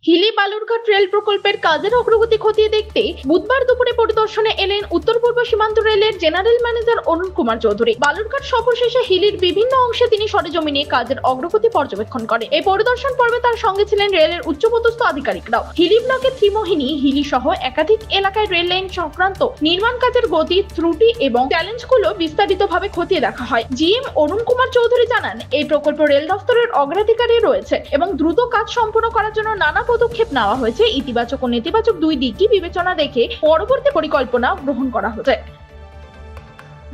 Hili Balurghat rail প্রকল্পের কাজের অগ্রগতি খতিয়ে দেখতে বুধবার দুপুরে পরিদর্শনে এলেন উত্তর পূর্ব সীমান্ত রেলের জেনারেল ম্যানেজার অরুণ কুমার চৌধুরী। বালুরঘাট সফর শেষে হিলির বিভিন্ন অংশে তিনি সরেজমিনে কাজের অগ্রগতি পর্যবেক্ষণ করেন। এই পরিদর্শন পর্বে তার সঙ্গে ছিলেন রেলের উচ্চপদস্থ আধিকারিকরাও। হিলি ব্লকের ত্রিমোহিনী, হিলি সহ একাধিক এলাকায় রেল লাইন সংক্রান্ত নির্মাণ কাজের গতি, ত্রুটি এবং চ্যালেঞ্জগুলো বিস্তারিতভাবে খতিয়ে দেখা হয়। জিএম অরুণ কুমার চৌধুরী জানান, এই প্রকল্প রেল দফতরের অগ্রাধিকারে রয়েছে এবং দ্রুত কাজ সম্পন্ন করার জন্য নানা পদক্ষেপ নেওয়া হয়েছে। ইতিবাচক ও নেতিবাচক দুই দিকই বিবেচনা রেখে পরবর্তী পরিকল্পনা গ্রহণ করা হয়েছে।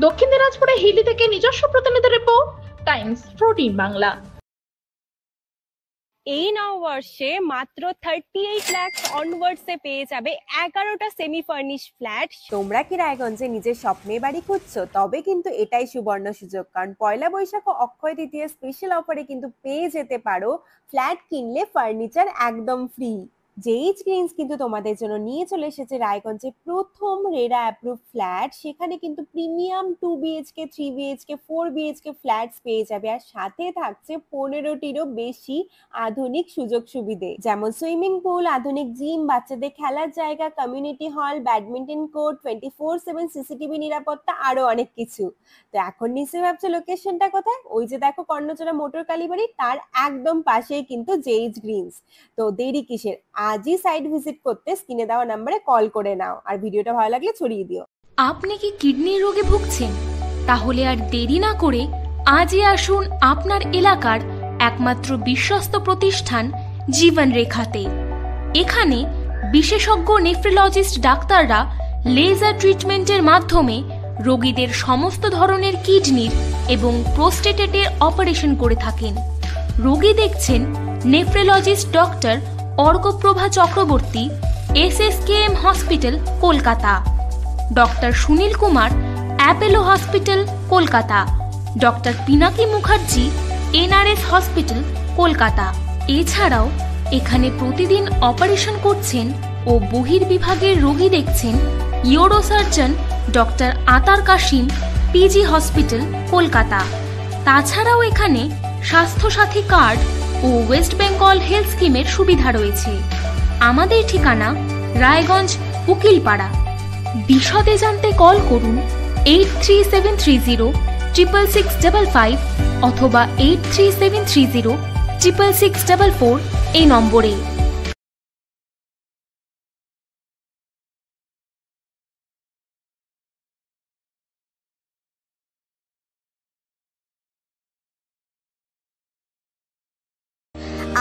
দক্ষিণ দিনাজপুরে হিলি থেকে নিজস্ব প্রতিনিধি রিপোর্ট, টাইমস 14 বাংলা। এই নববর্ষে মাত্র 38 লাখ অনওয়ার্ডসে পেয়ে যাবে 11টা সেমি ফার্নিশ ফ্ল্যাট। তোমরা কি রায়গঞ্জে নিজের স্বপ্নের বাড়ি খুঁজছো? তবে কিন্তু এটাই সুবর্ণ সুযোগ, কারণ পয়লা বৈশাখ ও অক্ষয় তৃতীয়া স্পেশাল অফারে কিন্তু পেয়ে যেতে পারো ফ্ল্যাট কিনলে ফার্নিচার একদম ফ্রি। জেইচ গ্রিনস কিন্তু তোমাদের জন্য নিয়ে চলে এসেছে রায়গঞ্জে প্রথম রেরা অ্যাপ্রুভ ফ্ল্যাট। সেখানে কিন্তু premium 2 BHK, 3 BHK, 4 BHK flats পেয়ে যাবে, আর সাথে থাকছে 15টিরও বেশি আধুনিক সুযোগ সুবিধে, যেমন সুইমিং পুল, আধুনিক জিম, বাচ্চাদের খেলার জায়গা, community hall, badminton court, 24/7 CCTV নিরাপত্তা, আরো অনেক কিছু। তো এখন নিশ্চয়ই ভাবছো লোকেশনটা কোথায়? ওই যে দেখো কর্ণচড়া মোটর কালীবাড়ি, তার একদম পাশেই কিন্তু জেইচ গ্রিনস। তো দেরি কিসের? আজই সাইট ভিজিট করতে স্ক্রিনে দেওয়া নম্বরে কল করে নাও, আর ভিডিওটা ভালো লাগলে ছড়িয়ে দিও। আপনি কি কিডনির রোগে ভুগছেন? তাহলে আর দেরি না করে আজই আসুন আপনার এলাকার একমাত্র বিশ্বস্ত প্রতিষ্ঠান জীবন রেখাতে। এখানে বিশেষজ্ঞ নেফ্রোলজিস্ট ডাক্তাররা লেজার ট্রিটমেন্টের মাধ্যমে রোগীদের সমস্ত ধরনের কিডনির এবং প্রোস্টেটের অপারেশন করে থাকেন। রোগী দেখছেন nephrologist doctor Arkaprava Chakraborty, SSKM hospital, Kolkata; doctor Sunil Kumar, Apollo hospital, Kolkata; doctor Pinaki Mukherjee, NRS hospital, Kolkata. এছাড়াও এখানে প্রতিদিন অপারেশন করছেন ও বহির্বিভাগের রোগী দেখছেন ইউরোসার্জন ডক্টর আতার কাশিম, PG হসপিটাল, কলকাতা। তাছাড়াও এখানে স্বাস্থ্যসাথী কার্ড ও ওয়েস্ট বেঙ্গল হেলথ স্কিমের সুবিধা রয়েছে। আমাদের ঠিকানা রায়গঞ্জ, উকিলপাড়া। বিশদে জানতে কল করুন 8373066655 অথবা 8373066644 এই নম্বরে।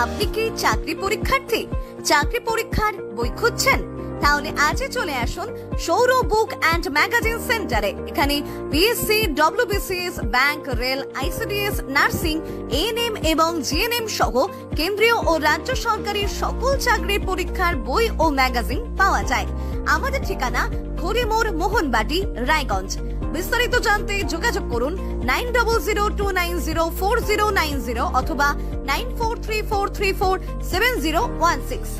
আপনি কি চাকরি পরীক্ষার্থী? চাকরি পরীক্ষার বই খুঁজছেন? তাহলে আজই চলে আসুন সৌরভ বুক অ্যান্ড ম্যাগাজিন সেন্টারে। এখানে BSc, WBCS, bank, rail, ICDS, nursing, ANM এবং GNM সহ কেন্দ্রীয় ও রাজ্য সরকারি সকল চাকরির পরীক্ষার বই ও ম্যাগাজিন পাওয়া যায়। আমাদের ঠিকানা খড়িমোড়, মোহনবাটি, রায়গঞ্জ। বিস্তারিত জানতে যোগাযোগ করুন 9002904090 অথবা 9434347016।